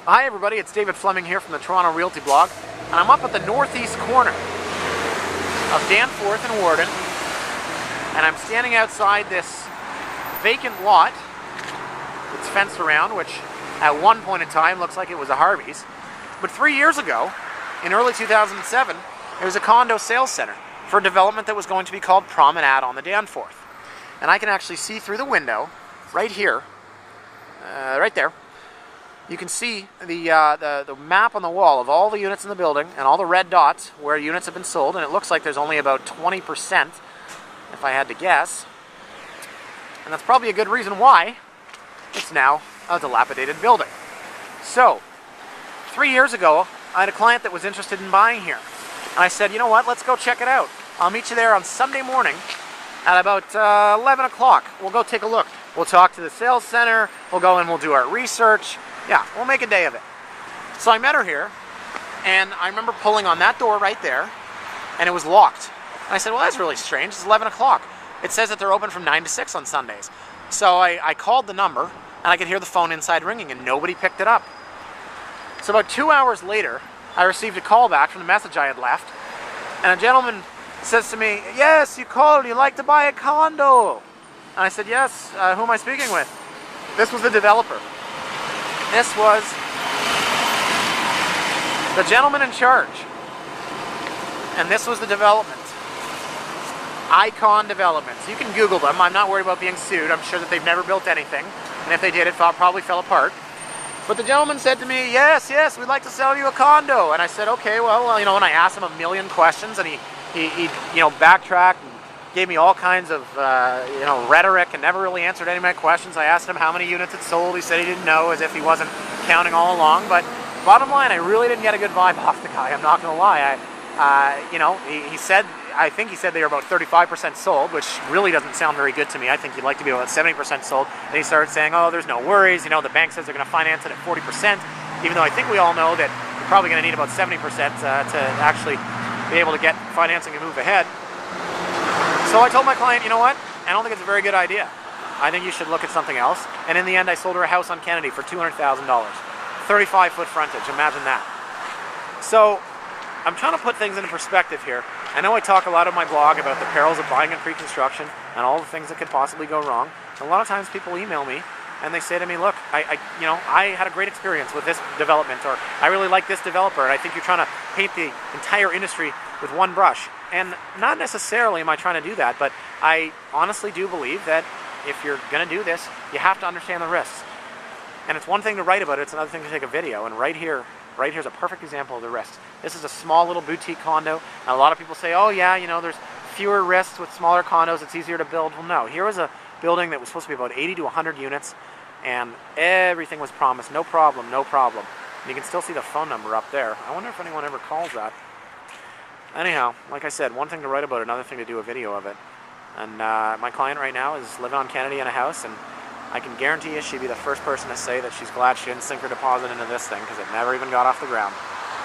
Hi everybody, it's David Fleming here from the Toronto Realty blog, and I'm up at the northeast corner of Danforth and Warden, and I'm standing outside this vacant lot that's fenced around, which at one point in time looks like it was a Harvey's. But 3 years ago, in early 2007, there was a condo sales center for a development that was going to be called Promenade on the Danforth. And I can actually see through the window, right here, right there. You can see the map on the wall of all the units in the building and all the red dots where units have been sold, and it looks like there's only about 20%, if I had to guess. And that's probably a good reason why it's now a dilapidated building. So, 3 years ago, I had a client that was interested in buying here. And I said, you know what, let's go check it out. I'll meet you there on Sunday morning at about 11 o'clock. We'll go take a look. We'll talk to the sales center, we'll go and we'll do our research. Yeah, we'll make a day of it. So I met her here, and I remember pulling on that door right there, and it was locked. And I said, well, that's really strange. It's 11 o'clock. It says that they're open from 9 to 6 on Sundays. So I called the number, and I could hear the phone inside ringing, and nobody picked it up. So about 2 hours later, I received a call back from the message I had left, and a gentleman says to me, yes, you called, you'd like to buy a condo. And I said, yes, who am I speaking with? This was the developer. This was the gentleman in charge. And this was the development. Icon Developments. You can Google them. I'm not worried about being sued. I'm sure that they've never built anything. And if they did, it probably fell apart. But the gentleman said to me, yes, we'd like to sell you a condo. And I said, okay, well, you know, and I asked him a million questions, and he backtracked and gave me all kinds of, rhetoric and never really answered any of my questions. I asked him how many units it sold. He said he didn't know, as if he wasn't counting all along. But bottom line, I really didn't get a good vibe off the guy. I'm not going to lie. He said, I think he said they were about 35% sold, which really doesn't sound very good to me. I think you'd like to be about 70% sold. And he started saying, oh, there's no worries. You know, the bank says they're going to finance it at 40%, even though I think we all know that you're probably going to need about 70% to actually be able to get financing and move ahead. So I told my client, you know what, I don't think it's a very good idea. I think you should look at something else. And in the end, I sold her a house on Kennedy for $200,000. 35-foot frontage, imagine that. So I'm trying to put things into perspective here. I know I talk a lot on my blog about the perils of buying in pre-construction and all the things that could possibly go wrong. A lot of times people email me and they say to me, look, I had a great experience with this development, or I really like this developer, and I think you're trying to paint the entire industry with one brush. And not necessarily am I trying to do that, but I honestly do believe that if you're going to do this, you have to understand the risks. And it's one thing to write about it, it's another thing to take a video. And right here's a perfect example of the risks. This is a small little boutique condo, and a lot of people say, oh yeah, you know, there's fewer risks with smaller condos, it's easier to build. Well, no. Here was a building that was supposed to be about 80 to 100 units, and everything was promised, no problem. And you can still see the phone number up there. I wonder if anyone ever calls that. Anyhow, like I said, one thing to write about, another thing to do a video of it. And my client right now is living on Kennedy in a house, and I can guarantee you she'd be the first person to say that she's glad she didn't sink her deposit into this thing, because it never even got off the ground.